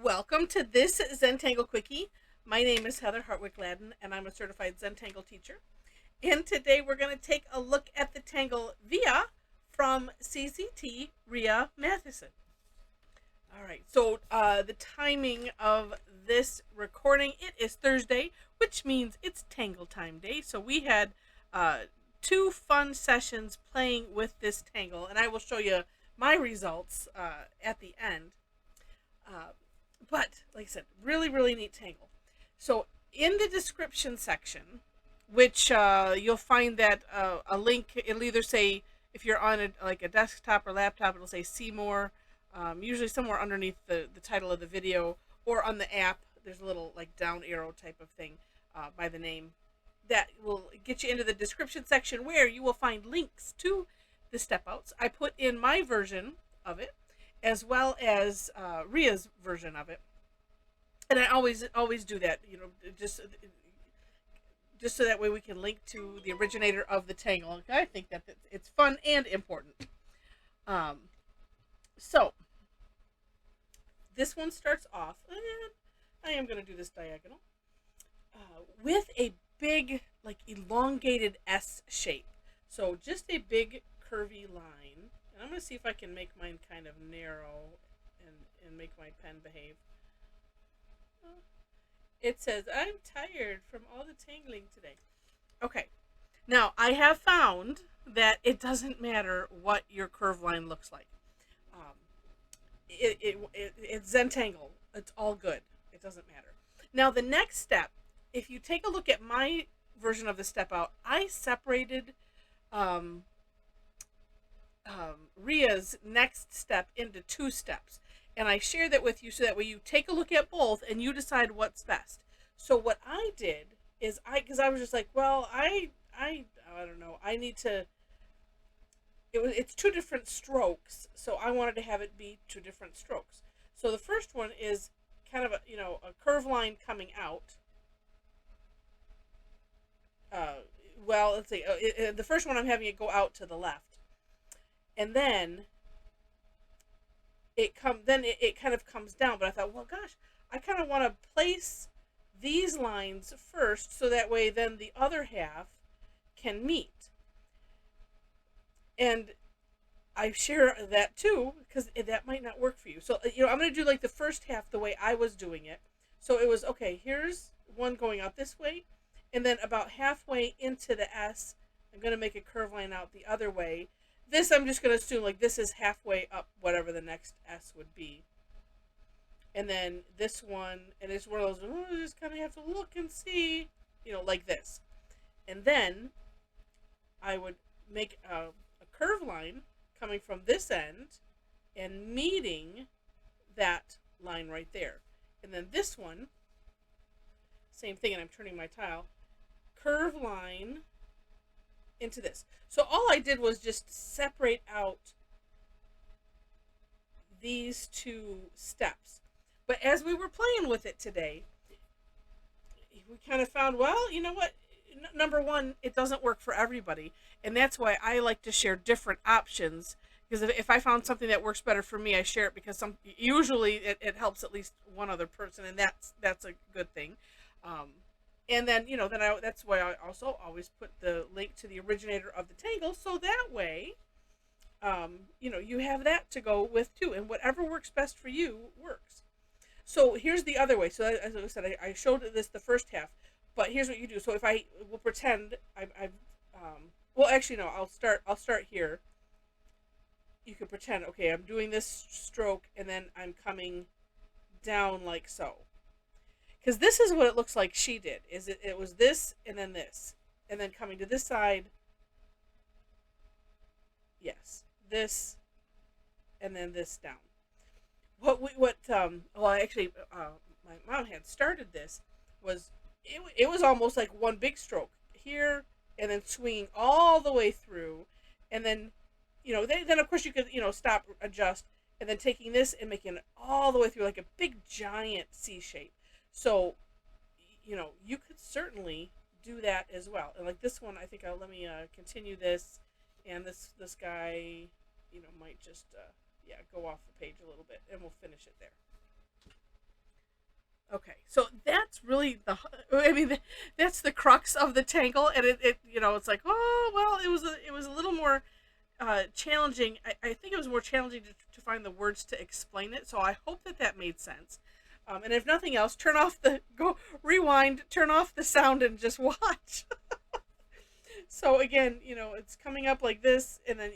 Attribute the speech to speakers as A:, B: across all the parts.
A: Welcome to this Zentangle Quickie. My name is Heather Hartwick Gladden, and I'm a Certified Zentangle Teacher. And today we're going to take a look at the Tangle Via from CZT Ria Matheussen. All right, so the timing of this recording, it is Thursday, which means it's Tangle Time Day. So we had two fun sessions playing with this tangle, and I will show you my results at the end. But like I said, really neat tangle. So in the description section, which you'll find that a link, it'll either say, if you're on a desktop or laptop, it'll say see more, usually somewhere underneath the title of the video, or on the app there's a little like down arrow type of thing by the name that will get you into the description section, where you will find links to the step outs. I put in my version of it, as well as Ria's version of it, and I always do that, just so that way we can link to the originator of the tangle. Okay? I think that it's fun and important. So this one starts off, and I am going to do this diagonal with a big, like, elongated S shape. So just a big curvy line. And I'm going to see if I can make mine kind of narrow and make my pen behave. It says, I'm tired from all the tangling today. Okay. Now, I have found that it doesn't matter what your curve line looks like. It's Zentangle. It's all good. It doesn't matter. Now, the next step, if you take a look at my version of the step out, I separated Ria's next step into two steps, and I share that with you so that way you take a look at both and you decide what's best. So what I did is because I was just like, well, I don't know, I need to. It's two different strokes, so I wanted to have it be two different strokes. So the first one is kind of a curve line coming out. Well, let's see. The first one I'm having it go out to the left, and then it kind of comes down. But I thought, well, gosh, I kind of want to place these lines first, so that way then the other half can meet. And I share that too, because that might not work for you. So I'm going to do like the first half the way I was doing it. So it was, okay, here's one going out this way, and then about halfway into the S, I'm going to make a curve line out the other way. This, I'm just going to assume like this is halfway up whatever the next S would be. And then this one, and it's one of those, you just kind of have to look and see, like this. And then I would make a curve line coming from this end and meeting that line right there. And then this one, same thing, and I'm turning my tile, curve line into this. So all I did was just separate out these two steps. But as we were playing with it today, we kind of found, well, you know what? Number one, it doesn't work for everybody. And that's why I like to share different options. Because if I found something that works better for me, I share it, because usually it helps at least one other person, and that's a good thing. And then, that's why I also always put the link to the originator of the tangle, so that way, you have that to go with too, and whatever works best for you works. So here's the other way. So as I said, I showed this the first half, but here's what you do. So if I will pretend well, actually no, I'll start here. You could pretend, okay, I'm doing this stroke, and then I'm coming down like so. Because this is what it looks like she did. It was this, and then this, and then coming to this side. Yes, this, and then this down. Well, actually, my mom had started this, was it was almost like one big stroke here, and then swinging all the way through, and then then of course you could stop, adjust, and then taking this and making it all the way through like a big giant C shape. So you could certainly do that as well. And like this one, I think let me continue this, and this guy might just yeah, go off the page a little bit, and we'll finish it there. Okay, so that's really I mean, that's the crux of the tangle, and it's like, oh well, it was a little more challenging. I think it was more challenging to find the words to explain it. So I hope that made sense. And if nothing else, go rewind, turn off the sound, and just watch. So again, it's coming up like this, and then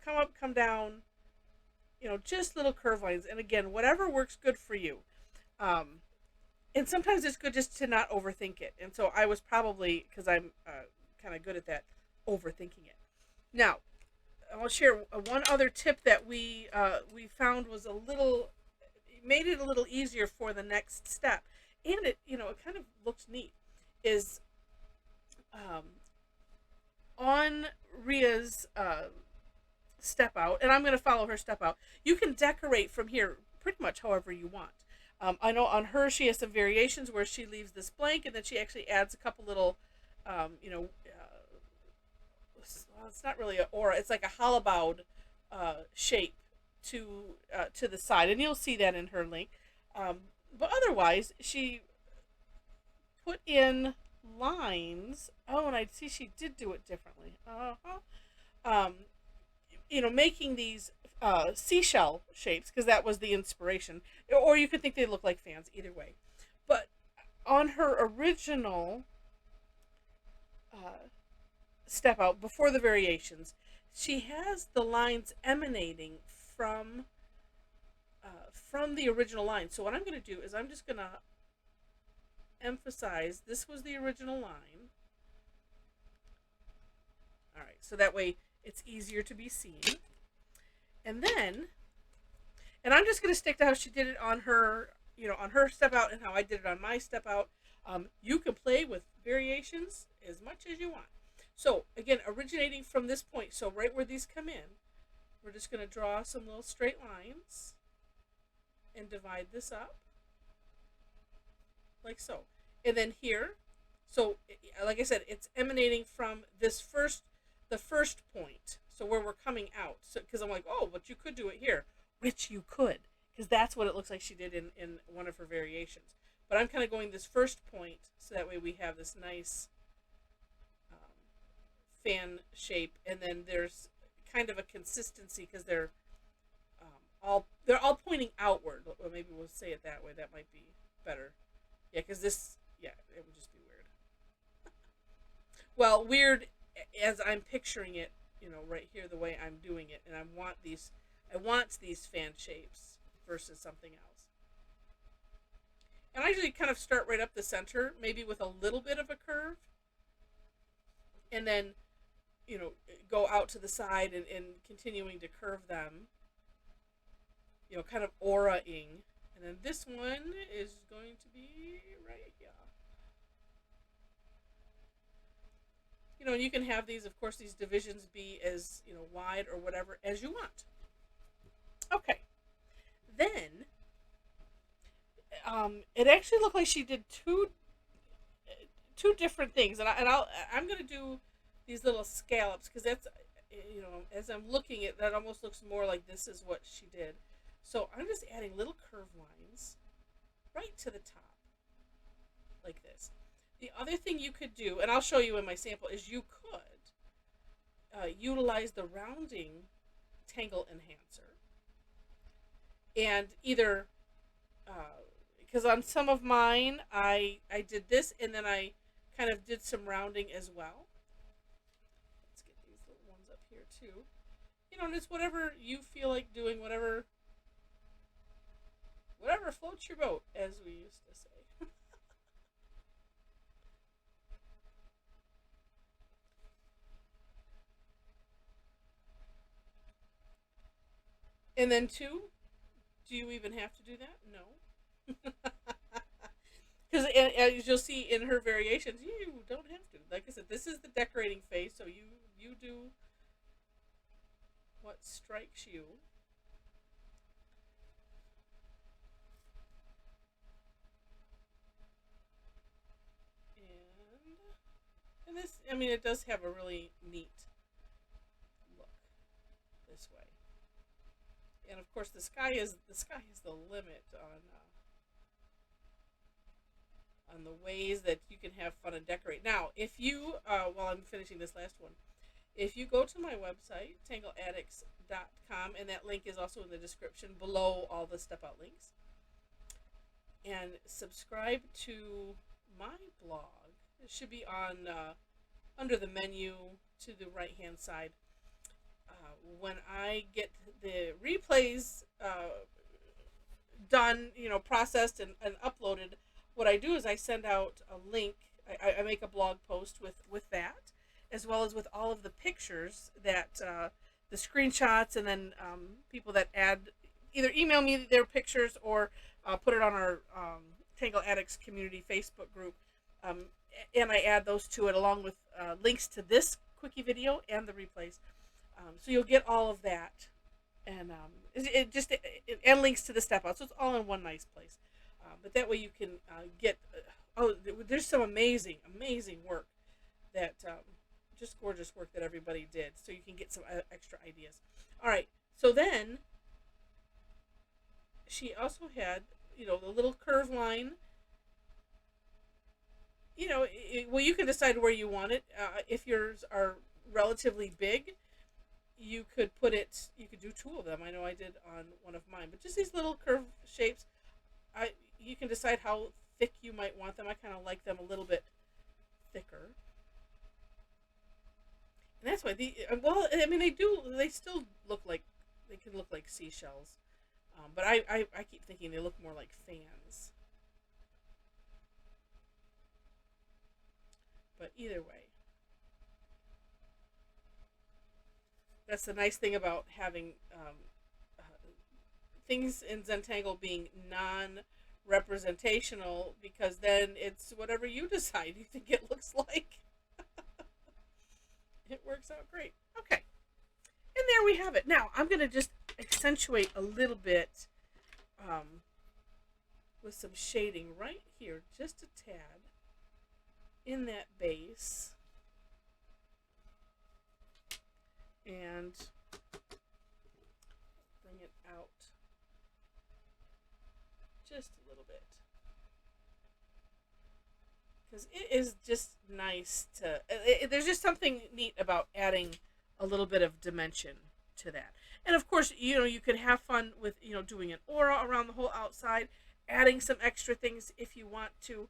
A: come up, come down. Just little curve lines. And again, whatever works good for you. Um, and sometimes it's good just to not overthink it. And so I was probably, because I'm kind of good at that, overthinking it. Now, I'll share one other tip that we found was made it a little easier for the next step, and it kind of looks neat. Is um, on Ria's step out, and I'm going to follow her step out. You can decorate from here pretty much however you want. I know on her she has some variations where she leaves this blank, and then she actually adds a couple little, well, it's not really an aura. It's like a hollow bowed shape to the side, and you'll see that in her link. But otherwise, she put in lines. Oh, and I see she did do it differently. Um, making these seashell shapes because that was the inspiration, or you could think they look like fans. Either way, but on her original step out before the variations, she has the lines emanating from the original line. So what I'm going to do is I'm just going to emphasize this was the original line. All right, so that way it's easier to be seen. And I'm just going to stick to how she did it on her, on her step out and how I did it on my step out. You can play with variations as much as you want. So again, originating from this point, so right where these come in, we're just going to draw some little straight lines and divide this up like so. And then here, so like I said, it's emanating from the first point. So where we're coming out. So because I'm like, oh, but you could do it here, which you could, because that's what it looks like she did in one of her variations. But I'm kind of going this first point, so that way we have this nice fan shape, and then there's kind of a consistency because they're all pointing outward. Or maybe we'll say it that way. That might be better. Yeah, because it would just be weird. Well, weird as I'm picturing it, right here the way I'm doing it, and I want these fan shapes versus something else. And I usually kind of start right up the center, maybe with a little bit of a curve, and then go out to the side and continuing to curve them, kind of aura-ing. And then this one is going to be right here. And you can have these, of course, these divisions be as, wide or whatever as you want. Okay. Then, it actually looked like she did two different things. And I'm going to do these little scallops because that's, as I'm looking at that, almost looks more like this is what she did. So I'm just adding little curve lines right to the top like this. The other thing you could do, and I'll show you in my sample, is you could utilize the rounding tangle enhancer, and either because on some of mine I did this and then I kind of did some rounding as well. Let's get these little ones up here too. And it's whatever you feel like doing, whatever floats your boat, as we used to say. And then two, do you even have to do that? No. Because as you'll see in her variations, you don't have to. Like I said, this is the decorating phase, so you do what strikes you. And this, I mean, it does have a really neat look this way. And of course, the sky is the limit on on the ways that you can have fun and decorate. Now, if you, while I'm finishing this last one, if you go to my website, tangleaddicts.com, and that link is also in the description below all the step out links, and subscribe to my blog. It should be on under the menu to the right hand side. When I get the replays done, processed and uploaded, what I do is I send out a link. I make a blog post with that, as well as with all of the pictures that the screenshots, and then people that add either email me their pictures or put it on our Tangle Addicts community Facebook group, and I add those to it along with links to this quickie video and the replays. So you'll get all of that, and and links to the step out. So it's all in one nice place. But that way you can get. There's some amazing work that just gorgeous work that everybody did. So you can get some extra ideas. All right. So then she also had the little curve line. Well, you can decide where you want it. If yours are relatively big, you could do two of them. I know I did on one of mine, but just these little curve shapes. You can decide how thick you might want them. I kind of like them a little bit thicker. And that's why they still look like, they can look like seashells. But I keep thinking they look more like fans. But either way, that's the nice thing about having things in Zentangle being non-representational, because then it's whatever you decide you think it looks like. It works out great. Okay. And there we have it. Now, I'm going to just accentuate a little bit with some shading right here, just a tad, in that base. And bring it out just a little bit, because it is just nice to there's just something neat about adding a little bit of dimension to that. And of course, you could have fun with doing an aura around the whole outside, adding some extra things if you want to,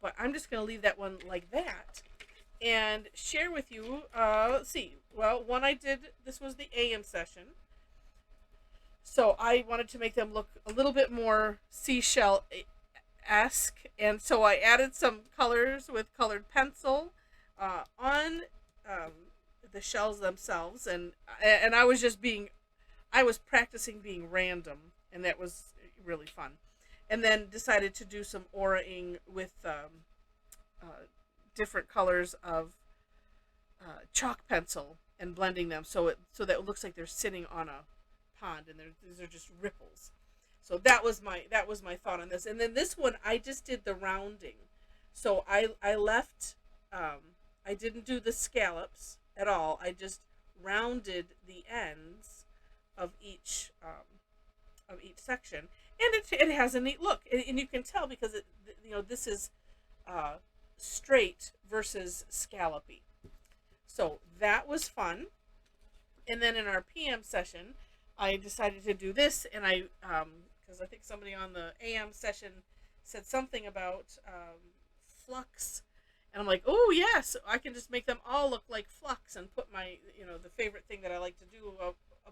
A: but I'm just going to leave that one like that and share with you. Let's see. Well, one I did, this was the AM session. So I wanted to make them look a little bit more seashell-esque. And so I added some colors with colored pencil on the shells themselves. And I was practicing being random. And that was really fun. And then decided to do some aura-ing with different colors of chalk pencil and blending them so that it looks like they're sitting on a pond, and these are just ripples. So that was my thought on this. And then this one I just did the rounding. So I left I didn't do the scallops at all. I just rounded the ends of each section, and it has a neat look, and you can tell because this is straight versus scallopy. So that was fun. And then in our PM session, I decided to do this, and because I think somebody on the AM session said something about flux, and I'm like, oh yes, I can just make them all look like flux and put my, the favorite thing that I like to do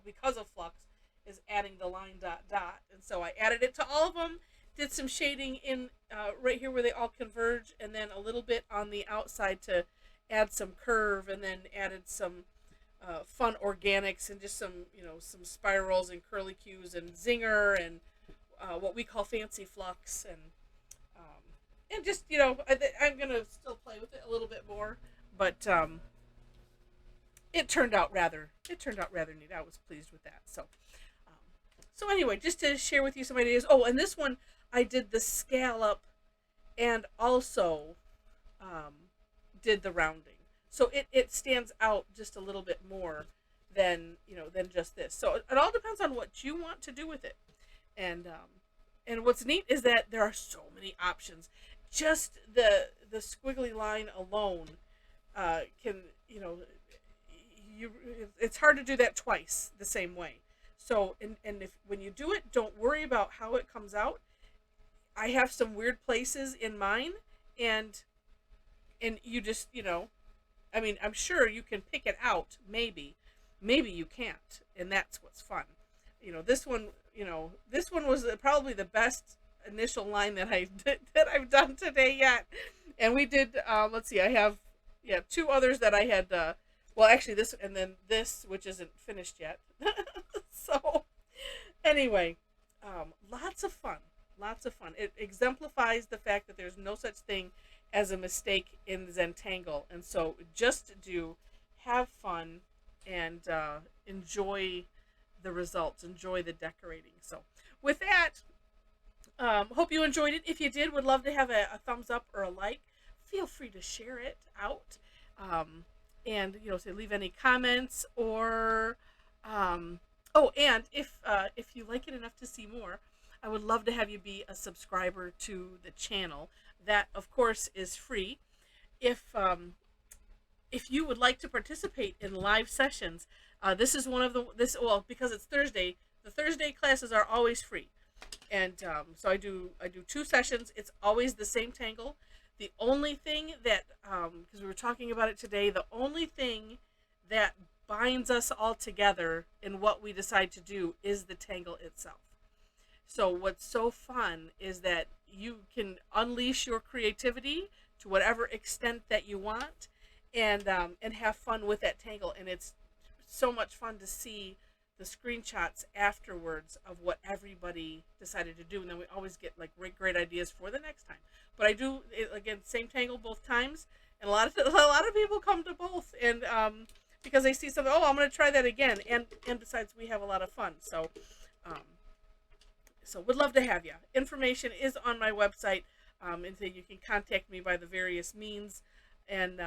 A: because of flux is adding the line dot dot, and so I added it to all of them. Did some shading in right here where they all converge, and then a little bit on the outside to add some curve, and then added some fun organics and just some some spirals and curlicues and zinger and what we call fancy flux, and just I'm gonna still play with it a little bit more, but it turned out rather neat. I was pleased with that. So anyway, just to share with you some ideas. Oh, and this one I did the scallop and also did the rounding. So it stands out just a little bit more than just this. So it all depends on what you want to do with it. And and what's neat is that there are so many options. Just the squiggly line alone can, you know, you it's hard to do that twice the same way. So, and if when you do it, don't worry about how it comes out. I have some weird places in mine, and you just, you know, I mean, I'm sure you can pick it out, maybe you can't, and that's what's fun. You know, this one, you know, this one was probably the best initial line that that I've done today yet. And we did, let's see, I have, yeah, two others that I had, well, actually this, and then this, which isn't finished yet. So anyway, lots of fun, lots of fun. It exemplifies the fact that there's no such thing as a mistake in Zentangle. And so just do have fun and enjoy the results, enjoy the decorating. So with that, hope you enjoyed it. If you did, would love to have a thumbs up or a like. Feel free to share it out, and, you know, say leave any comments, or oh, and if you like it enough to see more, I would love to have you be a subscriber to the channel. That, of course, is free. If you would like to participate in live sessions, this is one of well, because it's Thursday, the Thursday classes are always free. And so I do 2 sessions. It's always the same tangle. The only thing that, because we were talking about it today, the only thing that binds us all together in what we decide to do is the tangle itself. So what's so fun is that you can unleash your creativity to whatever extent that you want, and have fun with that tangle. And it's so much fun to see the screenshots afterwards of what everybody decided to do, and then we always get like great ideas for the next time. But I do it, again, same tangle both times, and a lot of people come to both, and because they see something, oh, I'm going to try that again, and besides, we have a lot of fun. So so would love to have you. Information is on my website, and so you can contact me by the various means, and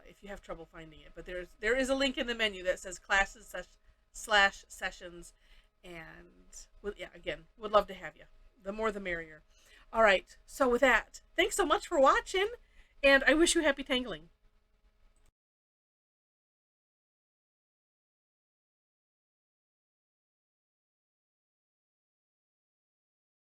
A: if you have trouble finding it. But there is a link in the menu that says classes / sessions, and yeah, again, would love to have you. The more the merrier. All right, so with that, thanks so much for watching, and I wish you happy tangling.